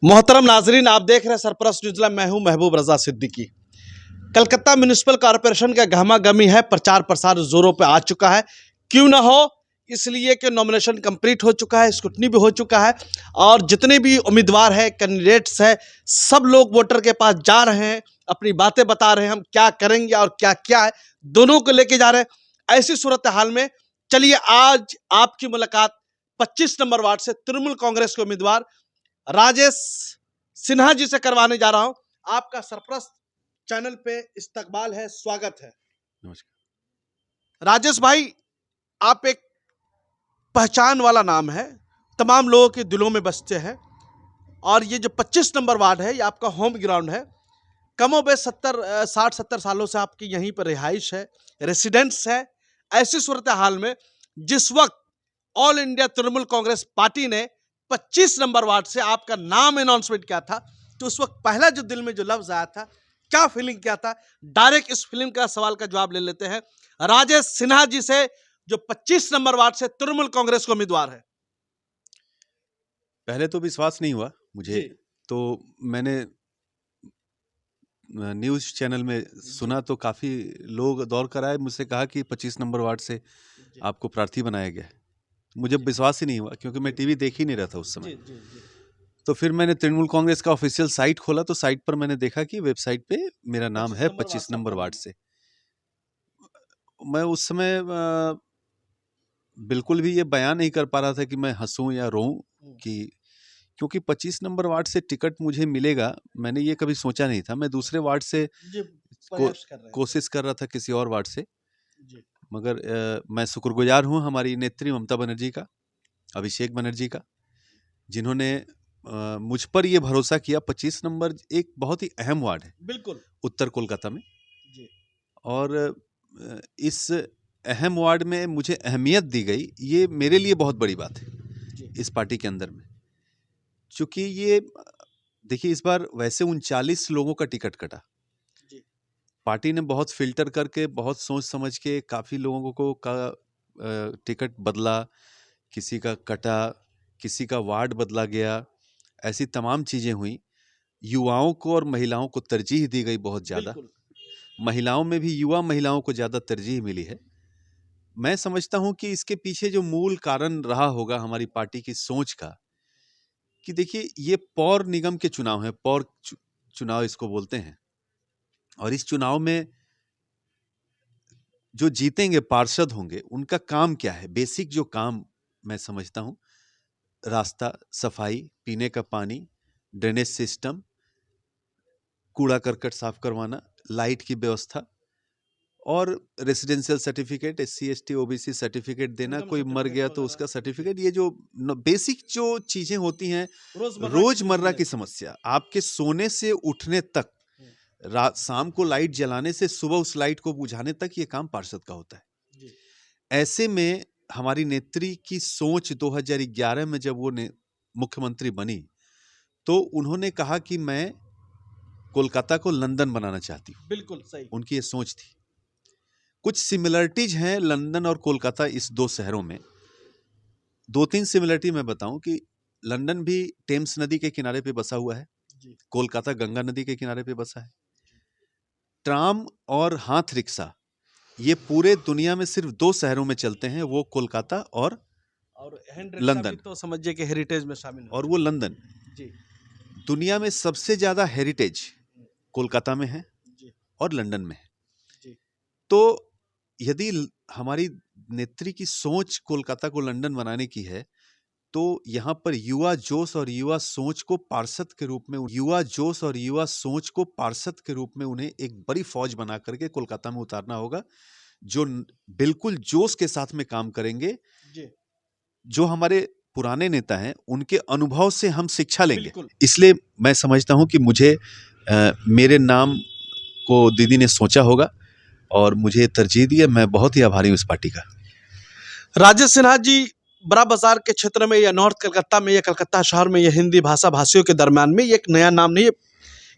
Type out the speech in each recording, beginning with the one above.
मोहतरम नाजरीन, आप देख रहे हैं सरपरस्त न्यूज़ लाइव। मैं हूं महबूब रजा सिद्दीकी। कलकत्ता म्यूनिसिपल कॉरपोरेशन का गहमा गमी है, प्रचार प्रसार जोरों पे आ चुका है। क्यों ना हो, इसलिए कि नॉमिनेशन कंप्लीट हो चुका है, स्क्रूटनी भी हो चुका है और जितने भी उम्मीदवार हैं, कैंडिडेट्स हैं, सब लोग वोटर के पास जा रहे हैं, अपनी बातें बता रहे हैं, हम क्या करेंगे और क्या क्या है, दोनों को लेके जा रहे हैं। ऐसी सूरत हाल में चलिए आज आपकी मुलाकात 25 नंबर वार्ड से तृणमूल कांग्रेस के उम्मीदवार राजेश सिन्हा जी से करवाने जा रहा हूं। आपका सरप्रस्त चैनल पे इस्तकबाल है, स्वागत है। नमस्कार। राजेश भाई, आप एक पहचान वाला नाम है, तमाम लोगों के दिलों में बसते हैं और ये जो 25 नंबर वार्ड है, ये आपका होम ग्राउंड है। कमोबेश 60-70 सालों से आपकी यहीं पर रिहाइश है, रेसिडेंस है। ऐसी सूरत हाल में जिस वक्त all India Trinamool Congress party ने 25 नंबर वार्ड से आपका नाम अनाउंसमेंट किया था, तो उस वक्त पहला जो दिल में जो लफ्ज आया था, क्या फीलिंग क्या था? डायरेक्ट इस फिल्म का सवाल का जवाब ले लेते हैं राजेश सिन्हा जी से, जो 25 नंबर वार्ड से तृणमूल कांग्रेस के उम्मीदवार है। पहले तो विश्वास नहीं हुआ मुझे, तो मैंने न्यूज़ चैनल में सुना तो काफ़ी लोग दौड़ कर आए, मुझसे कहा कि 25 नंबर वार्ड से आपको प्रार्थी बनाया गया है। मुझे विश्वास ही नहीं हुआ क्योंकि मैं टीवी देख ही नहीं रहा था उस समय। तो फिर मैंने तृणमूल कांग्रेस का ऑफिशियल साइट खोला, तो साइट पर मैंने देखा कि वेबसाइट पे मेरा नाम है 25 नंबर वार्ड से। मैं उस समय बिल्कुल भी ये बयान नहीं कर पा रहा था कि मैं हंसूं या रोऊं, कि क्योंकि 25 नंबर वार्ड से टिकट मुझे मिलेगा, मैंने ये कभी सोचा नहीं था। मैं दूसरे वार्ड से कोशिश कर रहा था, किसी और वार्ड से। मगर मैं शुक्रगुजार हूँ हमारी नेत्री ममता बनर्जी का, अभिषेक बनर्जी का, जिन्होंने मुझ पर ये भरोसा किया। 25 नंबर एक बहुत ही अहम वार्ड है, बिल्कुल उत्तर कोलकाता में, और इस अहम वार्ड में मुझे अहमियत दी गई, ये मेरे लिए बहुत बड़ी बात है इस पार्टी के अंदर में। चूंकि ये देखिए, इस बार वैसे 39 लोगों का टिकट कटा। पार्टी ने बहुत फिल्टर करके, बहुत सोच समझ के काफ़ी लोगों को का टिकट बदला, किसी का कटा, किसी का वार्ड बदला गया, ऐसी तमाम चीज़ें हुई। युवाओं को और महिलाओं को तरजीह दी गई बहुत ज़्यादा। महिलाओं में भी युवा महिलाओं को ज़्यादा तरजीह मिली है। मैं समझता हूं कि इसके पीछे जो मूल कारण रहा होगा हमारी पार्टी की सोच का, कि देखिए, ये पौर निगम के चुनाव है, पौर चुनाव इसको बोलते हैं, और इस चुनाव में जो जीतेंगे पार्षद होंगे, उनका काम क्या है? बेसिक जो काम मैं समझता हूं, रास्ता, सफाई, पीने का पानी, ड्रेनेज सिस्टम, कूड़ा करकट साफ करवाना, लाइट की व्यवस्था और residential certificate, SC ST OBC certificate देना, कोई मर गया तो उसका सर्टिफिकेट। ये जो बेसिक जो चीजें होती हैं रोजमर्रा की समस्या, आपके सोने से उठने तक, रात शाम को लाइट जलाने से सुबह उस लाइट को बुझाने तक, ये काम पार्षद का होता है। ऐसे में हमारी नेत्री की सोच 2011 में जब वो मुख्यमंत्री बनी, तो उन्होंने कहा कि मैं कोलकाता को लंदन बनाना चाहती हूँ। बिल्कुल सही, उनकी ये सोच थी। कुछ सिमिलरिटीज हैं लंदन और कोलकाता, इस दो शहरों में। 2-3 सिमिलरिटी मैं बताऊं कि लंदन भी टेम्स नदी के किनारे पे बसा हुआ है, कोलकाता गंगा नदी के किनारे पे बसा है। ट्राम और हाथ रिक्शा ये पूरे दुनिया में सिर्फ 2 शहरों में चलते हैं, वो कोलकाता और लंदन। तो समझिए कि हेरिटेज में शामिल है, और वो लंदन। दुनिया में सबसे ज्यादा हेरिटेज कोलकाता में है और लंदन में है। तो यदि हमारी नेत्री की सोच कोलकाता को लंदन बनाने की है, तो यहाँ पर युवा जोश और युवा सोच को पार्षद के रूप में उन्हें एक बड़ी फौज बना करके कोलकाता में उतारना होगा, जो बिल्कुल जोश के साथ में काम करेंगे। जो हमारे पुराने नेता हैं, उनके अनुभव से हम शिक्षा लेंगे। इसलिए मैं समझता हूं कि मुझे मेरे नाम को दीदी ने सोचा होगा और मुझे तरजीह दी है। मैं बहुत ही आभारी हूँ इस पार्टी का। राजेश सिन्हा जी, बड़ा बाजार के क्षेत्र में या नॉर्थ कलकत्ता में या कलकत्ता शहर में, या हिंदी भाषा भाषियों के दरमियान में, ये एक नया नाम नहीं,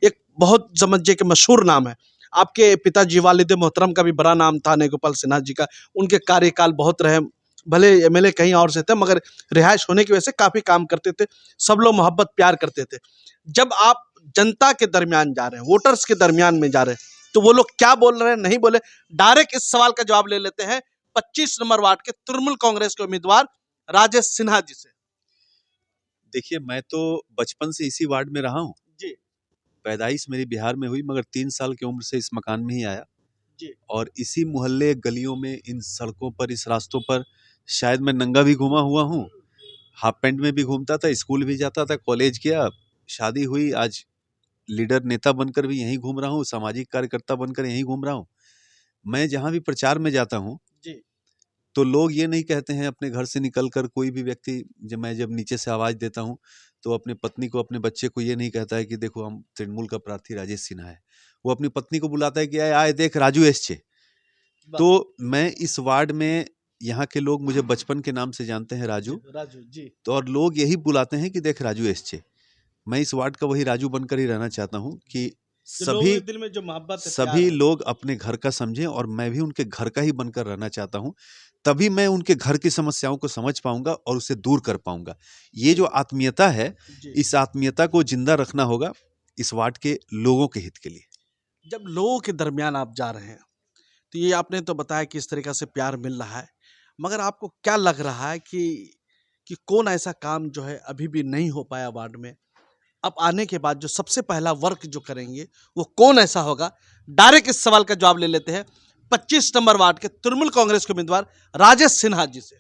एक बहुत समझिए कि मशहूर नाम है। आपके पिताजी वालिद मोहतरम का भी बड़ा नाम था, नेगोपाल सिन्हा जी का। उनके कार्यकाल बहुत रहे, भले एमएलए कहीं और से थे मगर रिहाइश होने की वजह से काफी काम करते थे, सब लोग मोहब्बत प्यार करते थे। जब आप जनता के दरमियान जा रहे हैं, वोटर्स के दरमियान में जा रहे हैं, तो वो लोग क्या बोल रहे हैं नहीं बोले, डायरेक्ट इस सवाल का जवाब ले लेते हैं 25 नंबर वार्ड के तृणमूल कांग्रेस के उम्मीदवार राजेश सिन्हा जी से। देखिए, मैं तो बचपन से इसी वार्ड में रहा हूँ जी पैदाइश मेरी बिहार में हुई, मगर 3 साल की उम्र से इस मकान में ही आया जी और इसी मोहल्ले गलियों में, इन सड़कों पर, इस रास्तों पर शायद मैं नंगा भी घूमा हुआ हूँ, हाफ पैंट में भी घूमता था, स्कूल भी जाता था, कॉलेज किया, शादी हुई, आज लीडर नेता बनकर भी यहीं घूम रहा हूँ, सामाजिक कार्यकर्ता बनकर यहीं घूम रहा हूँ। मैं जहाँ भी प्रचार में जाता हूँ जी तो लोग ये नहीं कहते हैं, अपने घर से निकलकर कोई भी व्यक्ति, जब नीचे से आवाज़ देता हूँ तो अपने पत्नी को, अपने बच्चे को ये नहीं कहता है कि देखो हम तृणमूल का प्रार्थी राजेश सिन्हा है, वो अपनी पत्नी को बुलाता है कि आए आए देख राजू एसचे। तो मैं इस वार्ड में, यहाँ के लोग मुझे बचपन के नाम से जानते हैं, राजू। राजू जी। तो और लोग यही बुलाते हैं कि देख राजू एसचे। मैं इस वार्ड का वही राजू बनकर ही रहना चाहता हूँ कि सभी दिल में जो मोहब्बत है, सभी लोग अपने घर का समझें और मैं भी उनके घर का ही बनकर रहना चाहता हूँ। तभी मैं उनके घर की समस्याओं को समझ पाऊंगा और उसे दूर कर पाऊंगा। ये जो आत्मीयता है, इस आत्मीयता को जिंदा रखना होगा इस वार्ड के लोगों के हित के लिए। जब लोगों के दरमियान आप जा रहे हैं तो ये आपने तो बताया कि इस तरीका से प्यार मिल रहा है, मगर आपको क्या लग रहा है कि कौन ऐसा काम जो है अभी भी नहीं हो पाया वार्ड में, अब आने के बाद जो सबसे पहला वर्क जो करेंगे वो कौन ऐसा होगा? डायरेक्ट इस सवाल का जवाब ले लेते हैं 25 नंबर वार्ड के तृणमूल कांग्रेस के उम्मीदवार राजेश सिन्हा जी से।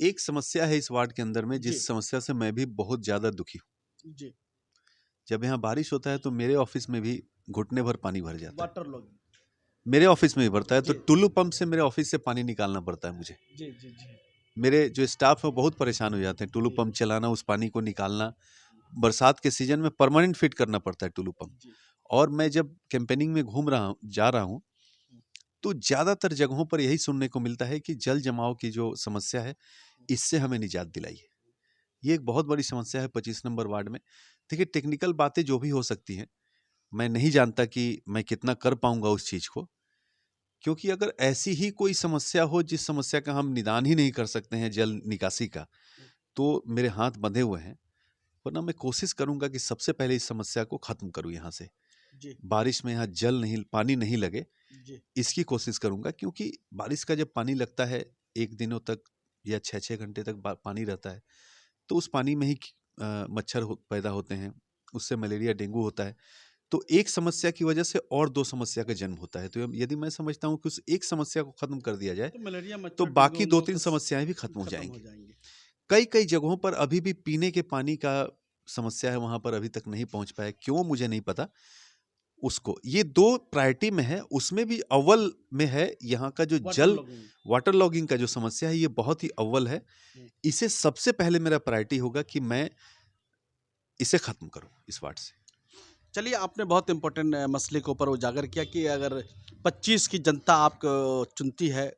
एक समस्या है इस वार्ड के अंदर में, जिस समस्या से मैं भी बहुत ज्यादा दुखी हूँ। जी जब यहाँ बारिश होता है तो मेरे ऑफिस में भी घुटने भर पानी भर जाता है। वाटर लॉगिंग मेरे ऑफिस में भी भरता है, तो टुल्लू पंप से मेरे ऑफिस से पानी निकालना पड़ता है मुझे। जी जी जी। मेरे जो स्टाफ है बहुत परेशान हो जाते हैं, टुल्लू पंप चलाना, उस पानी को निकालना। बरसात के सीजन में परमानेंट फिट करना पड़ता है टुल्लू पंप। और मैं जब कैंपेनिंग में जा रहा हूँ तो ज़्यादातर जगहों पर यही सुनने को मिलता है कि जल जमाव की जो समस्या है, इससे हमें निजात दिलाइए। ये एक बहुत बड़ी समस्या है 25 नंबर वार्ड में। देखिए, टेक्निकल बातें जो भी हो सकती हैं, मैं नहीं जानता कि मैं कितना कर पाऊंगा उस चीज़ को, क्योंकि अगर ऐसी ही कोई समस्या हो जिस समस्या का हम निदान ही नहीं कर सकते हैं, जल निकासी का, तो मेरे हाथ बंधे हुए हैं। वरना मैं कोशिश करूंगा कि सबसे पहले इस समस्या को खत्म करूं यहाँ से। बारिश में यहाँ पानी नहीं लगे, इसकी कोशिश करूंगा। क्योंकि बारिश का जब पानी लगता है, 1 दिनों तक या 6-6 घंटे तक पानी रहता है, तो उस पानी में ही मच्छर पैदा होते हैं, उससे मलेरिया, डेंगू होता है। तो एक समस्या की वजह से और 2 समस्या का जन्म होता है। तो यदि मैं समझता हूँ कि उस एक समस्या को खत्म कर दिया जाए, तो बाकी 2-3 समस्याएं भी खत्म हो जाएंगी। कई जगहों पर अभी भी पीने के पानी का समस्या है, वहां पर अभी तक नहीं पहुंच पाया, क्यों मुझे नहीं पता। उसको, ये 2 प्रायोरिटी में है, उसमें भी अव्वल में है यहाँ का जो वाटर लॉगिंग का जो समस्या है, ये बहुत ही अव्वल है। इसे सबसे पहले मेरा प्रायोरिटी होगा कि मैं इसे खत्म करूं इस वार्ड से। चलिए, आपने बहुत इंपॉर्टेंट मसले के ऊपर उजागर किया कि अगर 25 की जनता आपको चुनती है,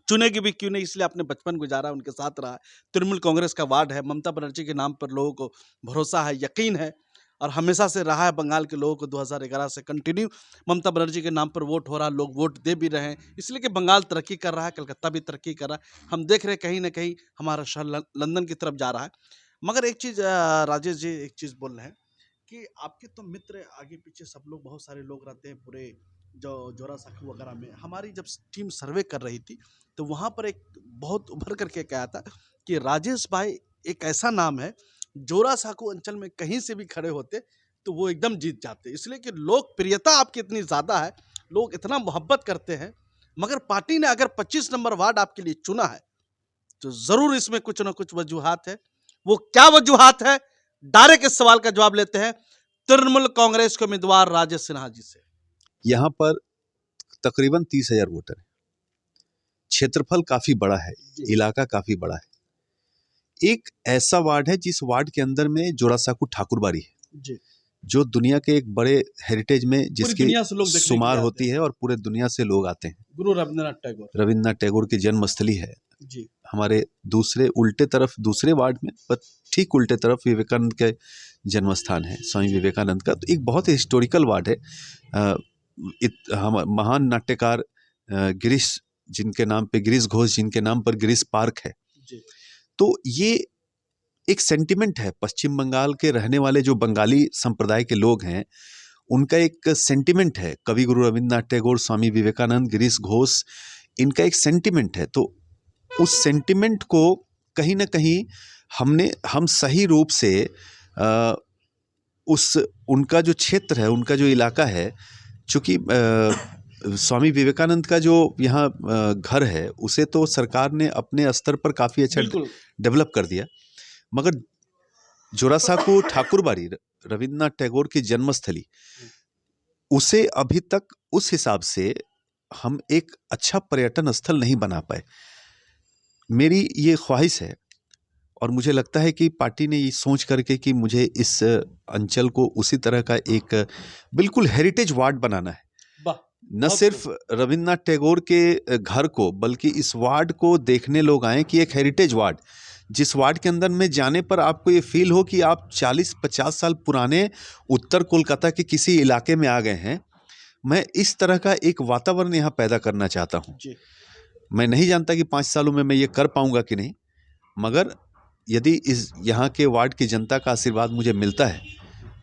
चुनेगी भी क्यों नहीं, इसलिए आपने बचपन गुजारा, उनके साथ रहा। तृणमूल कांग्रेस का वार्ड है, ममता बनर्जी के नाम पर लोगों को भरोसा है, यकीन है और हमेशा से रहा है। बंगाल के लोगों को 2011 से कंटिन्यू ममता बनर्जी के नाम पर वोट हो रहा, लोग वोट दे भी रहे हैं, इसलिए कि बंगाल तरक्की कर रहा है, कलकत्ता भी तरक्की कर रहा है। हम देख रहे हैं कहीं ना कहीं हमारा शहर लंदन की तरफ जा रहा है। मगर एक चीज़ राजेश जी, एक चीज़ बोल रहे हैं कि आपके तो मित्र आगे पीछे सब लोग, बहुत सारे लोग रहते हैं पूरे जो जोरा साखू वगैरह में। हमारी जब टीम सर्वे कर रही थी तो वहाँ पर एक बहुत उभर करके कहा था कि राजेश भाई एक ऐसा नाम है, जोरा साखू अंचल में कहीं से भी खड़े होते तो वो एकदम जीत जाते, इसलिए कि लोकप्रियता आपकी इतनी ज़्यादा है, लोग इतना मोहब्बत करते हैं। मगर पार्टी ने अगर 25 नंबर वार्ड आपके लिए चुना है तो ज़रूर इसमें कुछ ना कुछ वजूहात है। वो क्या वजूहात है, डायरेक्ट इस सवाल का जवाब लेते हैं तृणमूल कांग्रेस के उम्मीदवार राजेश सिन्हा जी से। यहाँ पर तकरीबन 30,000 वोटर है, क्षेत्रफल काफी बड़ा है, इलाका काफी बड़ा है। एक ऐसा वार्ड है जिस वार्ड के अंदर में जोरासांको ठाकुरबाड़ी है जी, जो दुनिया के एक बड़े हेरिटेज में जिसकी शुमार होती है और पूरे दुनिया से लोग आते हैं। गुरु रविंद्रनाथ टैगोर की जन्मस्थली है जी। हमारे उल्टे तरफ दूसरे वार्ड में, पर ठीक उल्टे तरफ विवेकानंद के जन्म स्थान है, स्वामी विवेकानंद का। तो एक बहुत ही हिस्टोरिकल वार्ड है। महान नाट्यकार गिरीश जिनके नाम पे गिरीश घोष, जिनके नाम पर गिरीश पार्क है। जी। तो ये एक सेंटिमेंट है, पश्चिम बंगाल के रहने वाले जो बंगाली संप्रदाय के लोग हैं उनका एक सेंटिमेंट है। कवि गुरु रविन्द्रनाथ टैगोर, स्वामी विवेकानंद, गिरीश घोष, इनका एक सेंटिमेंट है। तो उस सेंटिमेंट को कहीं ना कहीं हम सही रूप से उनका जो क्षेत्र है, उनका जो इलाका है, चूंकि स्वामी विवेकानंद का जो यहाँ घर है उसे तो सरकार ने अपने स्तर पर काफ़ी अच्छा डेवलप कर दिया, मगर जोरासांको ठाकुरबाड़ी, रविन्द्रनाथ टैगोर की जन्मस्थली, उसे अभी तक उस हिसाब से हम एक अच्छा पर्यटन स्थल नहीं बना पाए। मेरी ये ख्वाहिश है और मुझे लगता है कि पार्टी ने ये सोच करके कि मुझे इस अंचल को उसी तरह का एक बिल्कुल हेरिटेज वार्ड बनाना है, न सिर्फ रविन्द्रनाथ टैगोर के घर को, बल्कि इस वार्ड को देखने लोग आए कि एक हेरिटेज वार्ड, जिस वार्ड के अंदर में जाने पर आपको ये फील हो कि आप 40-50 साल पुराने उत्तर कोलकाता के किसी इलाके में आ गए हैं। मैं इस तरह का एक वातावरण यहाँ पैदा करना चाहता हूँ। मैं नहीं जानता कि 5 सालों में मैं ये कर पाऊंगा कि नहीं, मगर यदि इस यहाँ के वार्ड की जनता का आशीर्वाद मुझे मिलता है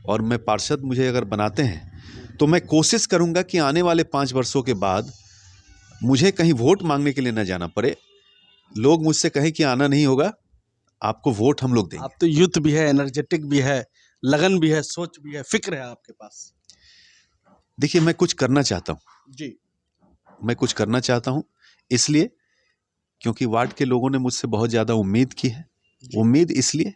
और मैं पार्षद मुझे अगर बनाते हैं, तो मैं कोशिश करूंगा कि आने वाले 5 वर्षों के बाद मुझे कहीं वोट मांगने के लिए न जाना पड़े, लोग मुझसे कहें कि आना नहीं होगा, आपको वोट हम लोग देंगे। आप तो यूथ भी है, एनर्जेटिक भी है, लगन भी है, सोच भी है, फिक्र है आपके पास। देखिए, मैं कुछ करना चाहता हूँ जी, मैं कुछ करना चाहता हूँ इसलिए क्योंकि वार्ड के लोगों ने मुझसे बहुत ज़्यादा उम्मीद की है। उम्मीद इसलिए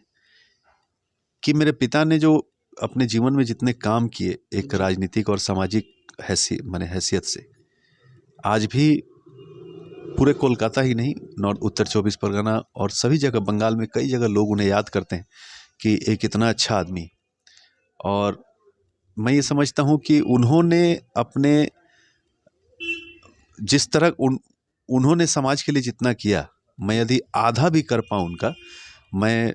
कि मेरे पिता ने जो अपने जीवन में जितने काम किए एक राजनीतिक और सामाजिक हैसियत से, आज भी पूरे कोलकाता ही नहीं, नॉर्थ उत्तर 24 परगना और सभी जगह, बंगाल में कई जगह लोग उन्हें याद करते हैं कि एक इतना अच्छा आदमी। और मैं ये समझता हूँ कि उन्होंने अपने जिस तरह उन्होंने समाज के लिए जितना किया, मैं यदि आधा भी कर पाऊँ उनका, मैं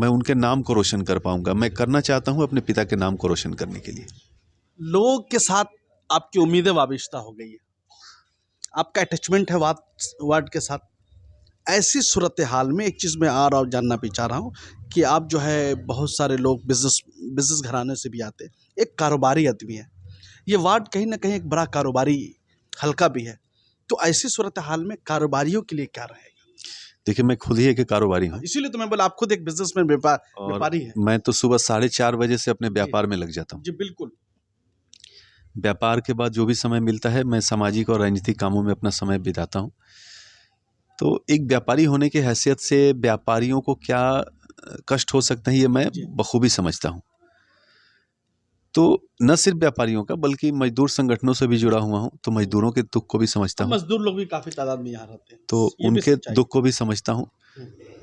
उनके नाम को रोशन कर पाऊंगा। मैं करना चाहता हूं अपने पिता के नाम को रोशन करने के लिए। लोगों के साथ आपकी उम्मीदें वाबिस्ता हो गई है, आपका अटैचमेंट है वार्ड के साथ। ऐसी सूरत हाल में एक चीज़ मैं और जानना भी चाह रहा हूँ कि आप जो है, बहुत सारे लोग बिजनेस घराने से भी आते हैं, एक कारोबारी आदमी है, ये वार्ड कहीं ना कहीं एक बड़ा कारोबारी हल्का भी है, तो ऐसी सूरत हाल में कारोबारियों के लिए क्या रहेगा? देखिए, मैं खुद ही एक कारोबारी हूँ, इसीलिए तो मैं बोला आप खुद एक बिजनेसमैन, व्यापारी है। मैं तो सुबह 4:30 बजे से अपने व्यापार में लग जाता हूँ। जी बिल्कुल। व्यापार के बाद जो भी समय मिलता है मैं सामाजिक और राजनीतिक कामों में अपना समय बिताता हूँ। तो एक व्यापारी होने की हैसियत से व्यापारियों को क्या कष्ट हो सकते हैं ये मैं बखूबी समझता हूँ। तो न सिर्फ व्यापारियों का बल्कि मजदूर संगठनों से भी जुड़ा हुआ हूँ, तो मजदूरों के दुख को भी समझता हूँ। मजदूर लोग भी काफी तादाद में यहाँ रहते हैं, तो उनके दुख को भी समझता हूँ।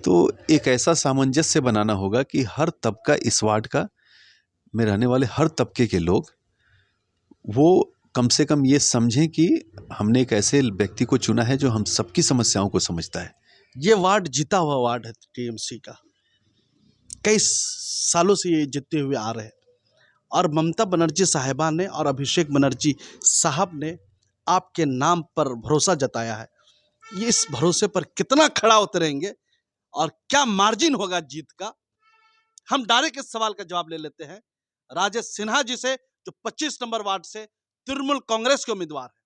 तो एक ऐसा सामंजस्य बनाना होगा कि हर तबका, इस वार्ड का में रहने वाले हर तबके के लोग वो कम से कम ये समझें कि हमने एक ऐसे व्यक्ति को चुना है जो हम सबकी समस्याओं को समझता है। ये वार्ड जीता हुआ वार्ड है टीएमसी का, कई सालों से ये जीतते हुए आ रहे हैं, और ममता बनर्जी साहिबा ने और अभिषेक बनर्जी साहब ने आपके नाम पर भरोसा जताया है। ये इस भरोसे पर कितना खड़ा उतरेंगे और क्या मार्जिन होगा जीत का? हम डायरेक्ट इस सवाल का जवाब ले लेते हैं राजेश सिन्हा जी से, जो 25 नंबर वार्ड से तृणमूल कांग्रेस के उम्मीदवार है।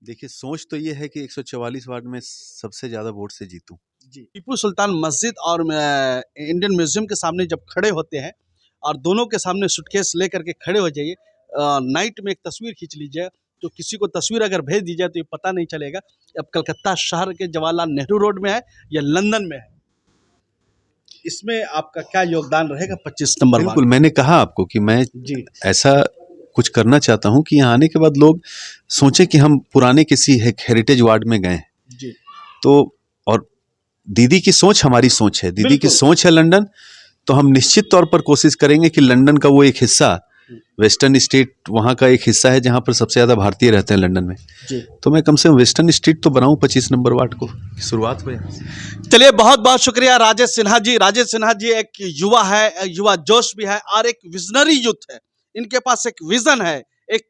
देखिए, सोच तो ये है कि 144 वार्ड में सबसे ज्यादा वोट से जीतूं। जी, टीपू सुल्तान मस्जिद और इंडियन म्यूजियम के सामने जब खड़े होते हैं और दोनों के सामने सूटकेस लेकर के खड़े हो जाइए, नाइट में एक तस्वीर खींच लीजिए, तो किसी को तस्वीर अगर भेज दी जाए तो ये पता नहीं चलेगा अब कलकत्ता शहर के जवाहरलाल नेहरू रोड में है या लंदन में है। इसमें आपका क्या योगदान रहेगा 25 नंबर? बिल्कुल, मैंने कहा आपको कि मैं ऐसा कुछ करना चाहता हूं कि यहाँ आने के बाद लोग सोचें कि हम पुराने किसी हेरिटेज वार्ड में गए हैं। तो और दीदी की सोच हमारी सोच है, दीदी की सोच है लंदन, तो हम निश्चित तौर पर कोशिश करेंगे कि लंदन का वो एक हिस्सा, वेस्टर्न स्टेट वहाँ का एक हिस्सा है जहाँ पर सबसे ज़्यादा भारतीय रहते हैं लंदन में, तो मैं कम से कम वेस्टर्न स्टेट तो बनाऊं 25 नंबर वार्ड को, शुरुआत हो। चलिए, बहुत बहुत शुक्रिया राजेश सिन्हा जी। राजेश सिन्हा जी एक युवा है, युवा जोश भी है और एक विजनरी यूथ है। इनके पास एक विजन है, एक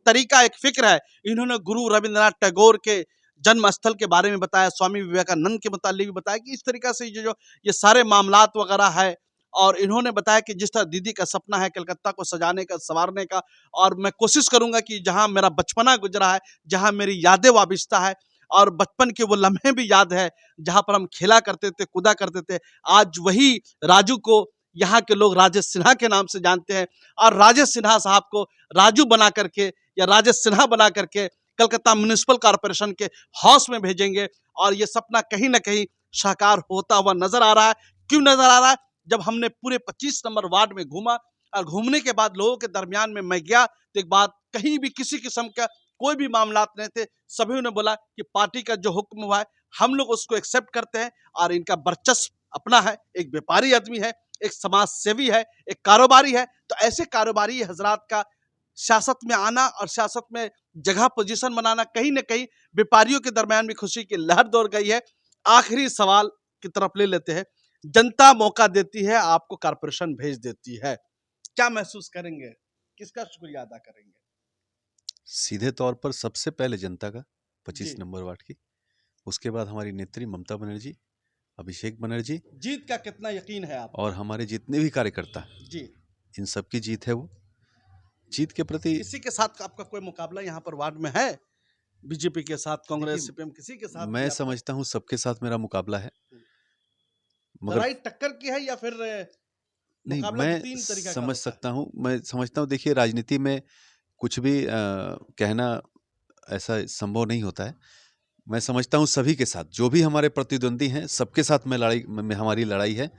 तरीका, एक फिक्र है। इन्होंने गुरु रविंद्रनाथ टैगोर के जन्म स्थल के बारे में बताया, स्वामी विवेकानंद के मुतालिक भी बताया कि इस तरीका से ये सारे मामलात वगैरह है। और इन्होंने बताया कि जिस तरह दीदी का सपना है कलकत्ता को सजाने का, संवारने का, और मैं कोशिश करूंगा कि जहां मेरा बचपना गुजरा है, जहां मेरी यादें वाबिस्ता है और बचपन के वो लम्हे भी याद है जहां पर हम खेला करते थे, कूदा करते थे, आज वही राजू को यहाँ के लोग राजेश सिन्हा के नाम से जानते हैं। और राजेश सिन्हा साहब को राजू बना करके या राजेश सिन्हा बना करके कलकत्ता म्युनिसिपल कॉरपोरेशन के हाउस में भेजेंगे। और ये सपना कहीं ना कहीं साकार होता हुआ नजर आ रहा है। क्यों नजर आ रहा है? जब हमने पूरे 25 नंबर वार्ड में घूमा और घूमने के बाद लोगों के दरमियान में मैं गया तो एक बात, कहीं भी किसी किस्म का कोई भी मामलात नहीं थे। सभी ने बोला कि पार्टी का जो हुक्म हुआ है हम लोग उसको एक्सेप्ट करते हैं और इनका वर्चस्व अपना है। एक व्यापारी आदमी है, एक समाज सेवी है, एक कारोबारी है। तो ऐसे कारोबारी हजरात का सियासत में आना और सियासत में जगह पोजीशन बनाना कहीं ना कहीं व्यापारियों के दरमियान भी खुशी की लहर दौड़ गई है। आखिरी सवाल की तरफ ले लेते हैं। जनता मौका देती है, आपको कारपोरेशन भेज देती है, क्या महसूस करेंगे? किसका शुक्रिया अदा करेंगे? सीधे तौर पर सबसे पहले जनता का, 25 जी। नंबर वार्ड की, उसके बाद हमारी नेत्री ममता बनर्जी, अभिषेक बनर्जी जीत का कितना यकीन है आप? और हमारे जितने भी कार्यकर्ता, जी। इन सब की जीत है। वो जीत के प्रति किसी के साथ आपका कोई मुकाबला यहाँ पर वार्ड में है? बीजेपी के साथ, कांग्रेस, देखिए, सीपीएम, किसी के साथ? मैं समझता हूँ सबके साथ मेरा मुकाबला है, मगर लड़ाई टक्कर की है या फिर नहीं, मुकाबला मैं तीन तरीका का समझ होता है? सकता हूँ, मैं समझता हूँ। देखिए, राजनीति में कुछ भी कहना ऐसा संभव नहीं होता है। मैं समझता हूँ सभी के साथ, जो भी हमारे प्रतिद्वंदी हैं, सबके साथ में हमारी लड़ाई है,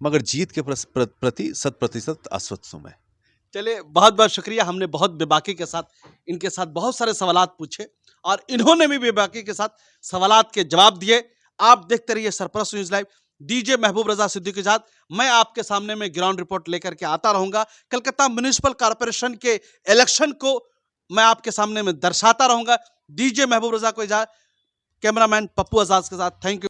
मगर जीत के प्रति 100% आश्वस्त हूँ मैं। चलिए, बहुत बहुत शुक्रिया। हमने बहुत बेबाकी के साथ इनके साथ बहुत सारे सवालात पूछे और इन्होंने भी बेबाकी के साथ सवालात के जवाब दिए। आप देखते रहिए सरप्लस न्यूज लाइव। डीजे महबूब रजा सिद्दीकी के साथ मैं आपके सामने में ग्राउंड रिपोर्ट लेकर के आता रहूंगा। कलकत्ता म्युनिसिपल कॉरपोरेशन के इलेक्शन को मैं आपके सामने में दर्शाता रहूंगा। डीजे महबूब रजा को इजाजत, कैमरामैन पप्पू आजाद के साथ, थैंक यू।